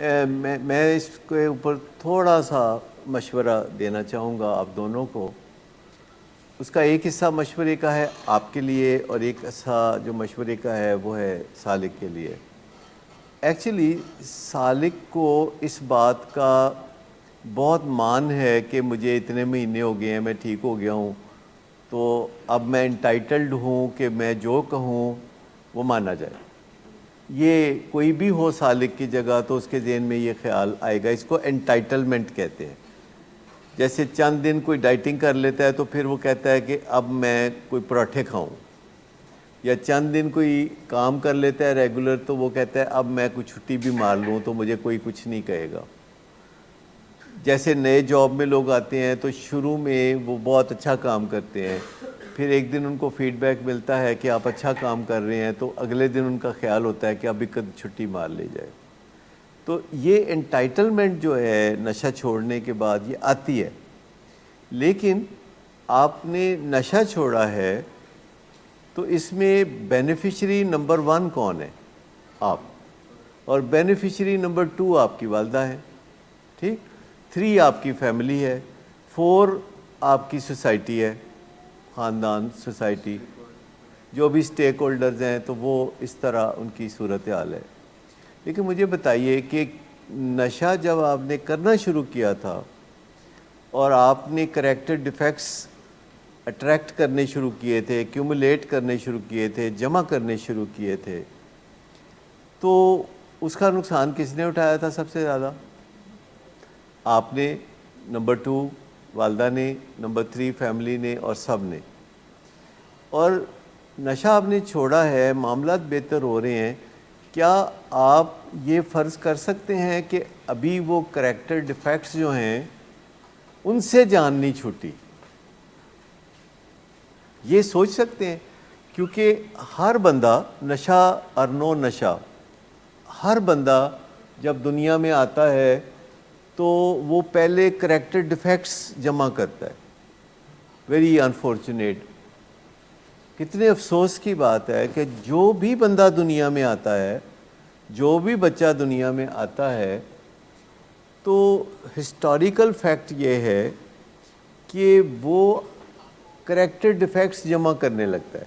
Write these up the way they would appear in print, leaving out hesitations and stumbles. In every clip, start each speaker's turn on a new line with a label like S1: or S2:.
S1: میں اس کے اوپر تھوڑا سا مشورہ دینا چاہوں گا آپ دونوں کو. اس کا ایک حصہ مشورے کا ہے آپ کے لیے اور ایک حصہ جو مشورے کا ہے وہ ہے سالک کے لیے. ایکچولی سالک کو اس بات کا بہت مان ہے کہ مجھے اتنے مہینے ہو گئے ہیں، میں ٹھیک ہو گیا ہوں، تو اب میں انٹائٹلڈ ہوں کہ میں جو کہوں وہ مانا جائے. یہ کوئی بھی ہو سالک کی جگہ تو اس کے ذہن میں یہ خیال آئے گا. اس کو انٹائٹلمنٹ کہتے ہیں. جیسے چند دن کوئی ڈائٹنگ کر لیتا ہے تو پھر وہ کہتا ہے کہ اب میں کوئی پراٹھے کھاؤں، یا چند دن کوئی کام کر لیتا ہے ریگولر تو وہ کہتا ہے اب میں کوئی چھٹی بھی مار لوں تو مجھے کوئی کچھ نہیں کہے گا. جیسے نئے جاب میں لوگ آتے ہیں تو شروع میں وہ بہت اچھا کام کرتے ہیں، پھر ایک دن ان کو فیڈ بیک ملتا ہے کہ آپ اچھا کام کر رہے ہیں تو اگلے دن ان کا خیال ہوتا ہے کہ اب ایک چھٹی مار لی جائے. تو یہ انٹائٹلمنٹ جو ہے نشہ چھوڑنے کے بعد یہ آتی ہے. لیکن آپ نے نشہ چھوڑا ہے تو اس میں بینیفیشری نمبر 1 کون ہے؟ آپ. اور بینیفیشری نمبر 2 آپ کی والدہ ہے، ٹھیک. 3 آپ کی فیملی ہے. 4 آپ کی سوسائٹی ہے، خاندان، سوسائٹی، جو بھی سٹیک ہولڈرز ہیں تو وہ اس طرح ان کی صورتحال ہے. لیکن مجھے بتائیے کہ نشہ جب آپ نے کرنا شروع کیا تھا اور آپ نے کریکٹر ڈیفیکٹس اٹریکٹ کرنے شروع کیے تھے، ایکیومولیٹ کرنے شروع کیے تھے، جمع کرنے شروع کیے تھے، تو اس کا نقصان کس نے اٹھایا تھا سب سے زیادہ؟ آپ نے، نمبر 2 والدہ نے، نمبر 3 فیملی نے، اور سب نے. اور نشہ آپ نے چھوڑا ہے، معاملات بہتر ہو رہے ہیں. کیا آپ یہ فرض کر سکتے ہیں کہ ابھی وہ کریکٹر ڈیفیکٹس جو ہیں ان سے جان نہیں چھوٹی؟ یہ سوچ سکتے ہیں؟ کیونکہ ہر بندہ، نشہ اور نو نشہ، ہر بندہ جب دنیا میں آتا ہے تو وہ پہلے کریکٹر ڈیفیکٹس جمع کرتا ہے. Very unfortunate. کتنے افسوس کی بات ہے کہ جو بھی بندہ دنیا میں آتا ہے، جو بھی بچہ دنیا میں آتا ہے، تو ہسٹوریکل فیکٹ یہ ہے کہ وہ کریکٹر ڈیفیکٹس جمع کرنے لگتا ہے،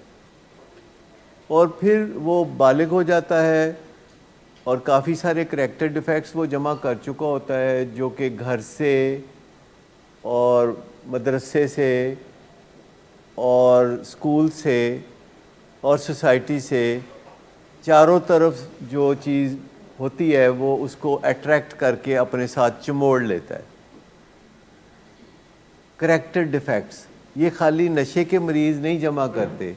S1: اور پھر وہ بالغ ہو جاتا ہے اور کافی سارے کریکٹر ڈیفیکٹس وہ جمع کر چکا ہوتا ہے، جو کہ گھر سے اور مدرسے سے اور اسکول سے اور سوسائٹی سے، چاروں طرف جو چیز ہوتی ہے وہ اس کو اٹریکٹ کر کے اپنے ساتھ چموڑ لیتا ہے. کریکٹر ڈیفیکٹس یہ خالی نشے کے مریض نہیں جمع کرتے،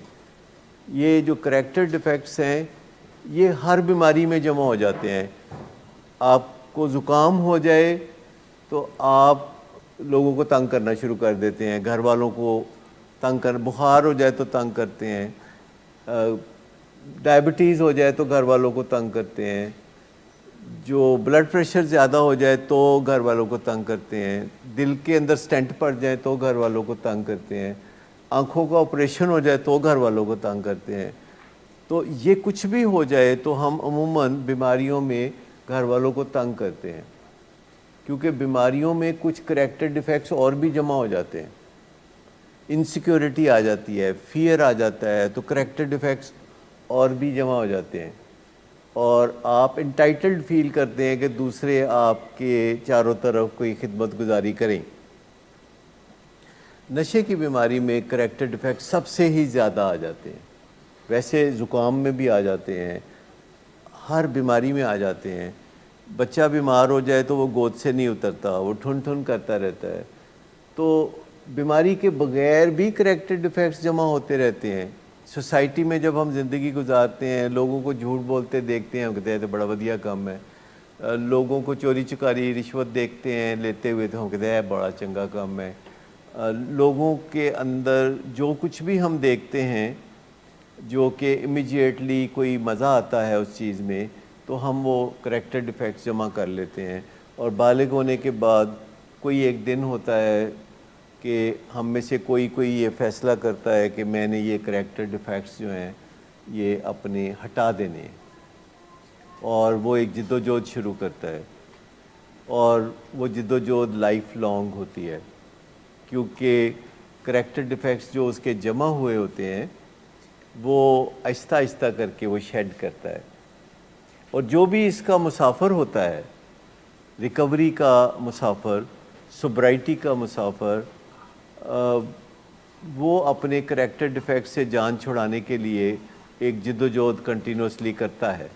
S1: یہ جو کریکٹر ڈیفیکٹس ہیں یہ ہر بیماری میں جمع ہو جاتے ہیں. آپ کو زکام ہو جائے تو آپ لوگوں کو تنگ کرنا شروع کر دیتے ہیں، گھر والوں کو تنگ کر، بخار ہو جائے تو تنگ کرتے ہیں، ڈائبٹیز ہو جائے تو گھر والوں کو تنگ کرتے ہیں، جو بلڈ پریشر زیادہ ہو جائے تو گھر والوں کو تنگ کرتے ہیں، دل کے اندر سٹینٹ پڑ جائے تو گھر والوں کو تنگ کرتے ہیں، آنکھوں کا آپریشن ہو جائے تو گھر والوں کو تنگ کرتے ہیں. تو یہ کچھ بھی ہو جائے تو ہم عموماً بیماریوں میں گھر والوں کو تنگ کرتے ہیں، کیونکہ بیماریوں میں کچھ کریکٹر ڈیفیکٹس اور بھی جمع ہو جاتے ہیں. انسیکیورٹی آ جاتی ہے، فیئر آ جاتا ہے، تو کریکٹر ڈیفیکٹس اور بھی جمع ہو جاتے ہیں، اور آپ انٹائٹلڈ فیل کرتے ہیں کہ دوسرے آپ کے چاروں طرف کوئی خدمت گزاری کریں. نشے کی بیماری میں کریکٹر ڈیفیکٹ سب سے ہی زیادہ آ جاتے ہیں. ویسے زکام میں بھی آ جاتے ہیں، ہر بیماری میں آ جاتے ہیں. بچہ بیمار ہو جائے تو وہ گود سے نہیں اترتا، وہ ٹھن ٹھن کرتا رہتا ہے. تو بیماری کے بغیر بھی کریکٹر ڈیفیکٹس جمع ہوتے رہتے ہیں. سوسائٹی میں جب ہم زندگی گزارتے ہیں، لوگوں کو جھوٹ بولتے دیکھتے ہیں، ہم کہتے ہیں تو بڑا ودیا کام ہے. لوگوں کو چوری چکاری رشوت دیکھتے ہیں لیتے ہوئے تو ہم کہتے ہیں بڑا چنگا کام ہے. لوگوں کے اندر جو کچھ بھی ہم دیکھتے ہیں جو کہ امیجیٹلی کوئی مزہ آتا ہے اس چیز میں، تو ہم وہ کریکٹر ڈیفیکٹس جمع کر لیتے ہیں. اور بالغ ہونے کے بعد کوئی ایک دن ہوتا ہے کہ ہم میں سے کوئی یہ فیصلہ کرتا ہے کہ میں نے یہ کریکٹر ڈیفیکٹس جو ہیں یہ اپنے ہٹا دینے ہیں، اور وہ ایک جد و جہد شروع کرتا ہے. اور وہ جد و جہد لائف لانگ ہوتی ہے، کیونکہ کریکٹر ڈیفیکٹس جو اس کے جمع ہوئے ہوتے ہیں وہ آہستہ آہستہ کر کے وہ شیڈ کرتا ہے، اور جو بھی اس کا مسافر ہوتا ہے، ریکوری کا مسافر، سوبرائٹی کا مسافر، وہ اپنے کریکٹر ڈیفیکٹ سے جان چھڑانے کے لیے ایک جد و جہد کنٹینوسلی کرتا ہے،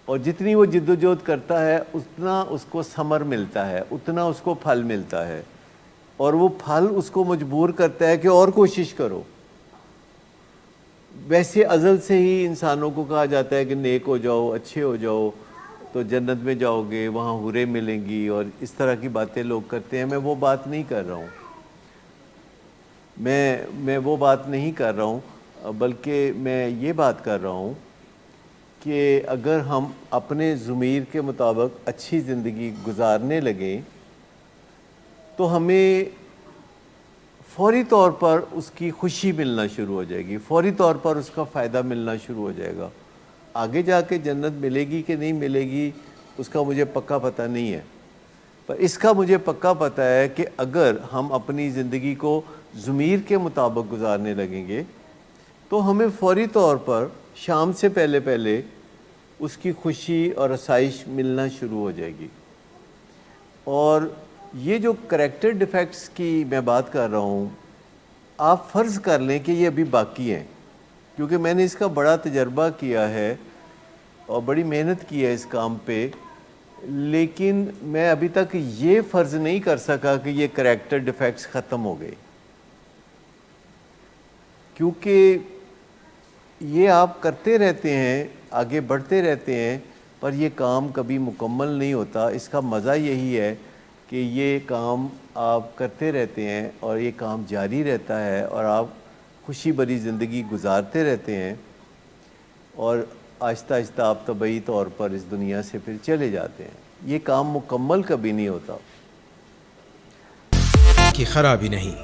S1: اور جتنی وہ جد و جہد کرتا ہے اتنا اس کو ثمر ملتا ہے، اتنا اس کو پھل ملتا ہے، اور وہ پھل اس کو مجبور کرتا ہے کہ اور کوشش کرو۔ ویسے ازل سے ہی انسانوں کو کہا جاتا ہے کہ نیک ہو جاؤ، اچھے ہو جاؤ تو جنت میں جاؤ گے، وہاں حوریں ملیں گی، اور اس طرح کی باتیں لوگ کرتے ہیں۔ میں وہ بات نہیں کر رہا ہوں، میں وہ بات نہیں کر رہا ہوں، بلکہ میں یہ بات کر رہا ہوں کہ اگر ہم اپنے ضمیر کے مطابق اچھی زندگی گزارنے لگیں تو ہمیں فوری طور پر اس کی خوشی ملنا شروع ہو جائے گی، فوری طور پر اس کا فائدہ ملنا شروع ہو جائے گا۔ آگے جا کے جنت ملے گی کہ نہیں ملے گی اس کا مجھے پکا پتہ نہیں ہے، پر اس کا مجھے پکا پتہ ہے کہ اگر ہم اپنی زندگی کو ضمیر کے مطابق گزارنے لگیں گے تو ہمیں فوری طور پر شام سے پہلے پہلے اس کی خوشی اور آسائش ملنا شروع ہو جائے گی۔ اور یہ جو کریکٹر ڈیفیکٹس کی میں بات کر رہا ہوں، آپ فرض کر لیں کہ یہ ابھی باقی ہیں، کیونکہ میں نے اس کا بڑا تجربہ کیا ہے اور بڑی محنت کی ہے اس کام پہ، لیکن میں ابھی تک یہ فرض نہیں کر سکا کہ یہ کریکٹر ڈیفیکٹس ختم ہو گئے، کیونکہ یہ آپ کرتے رہتے ہیں، آگے بڑھتے رہتے ہیں، پر یہ کام کبھی مکمل نہیں ہوتا۔ اس کا مزہ یہی ہے کہ یہ کام آپ کرتے رہتے ہیں اور یہ کام جاری رہتا ہے اور آپ خوشی بھری زندگی گزارتے رہتے ہیں، اور آہستہ آہستہ آپ طبعی طور پر اس دنیا سے پھر چلے جاتے ہیں۔ یہ کام مکمل کبھی نہیں ہوتا۔
S2: کی خرابی نہیں،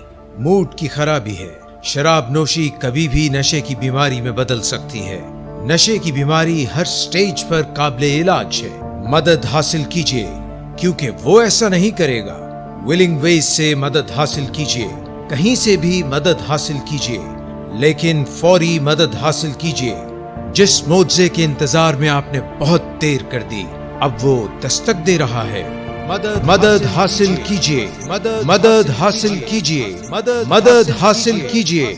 S2: موڈ کی خرابی ہے۔ شراب نوشی کبھی بھی نشے کی بیماری میں بدل سکتی ہے۔ نشے کی بیماری ہر سٹیج پر قابل علاج ہے۔ مدد حاصل کیجئے، کیونکہ وہ ایسا نہیں کرے گا۔ ولنگ ویز سے مدد حاصل کیجئے، کہیں سے بھی مدد حاصل کیجئے، لیکن فوری مدد حاصل کیجئے۔ جس معجزے کے انتظار میں آپ نے بہت دیر کر دی، اب وہ دستک دے رہا ہے۔ مدد حاصل کیجئے، مدد حاصل کیجئے، مدد حاصل کیجئے۔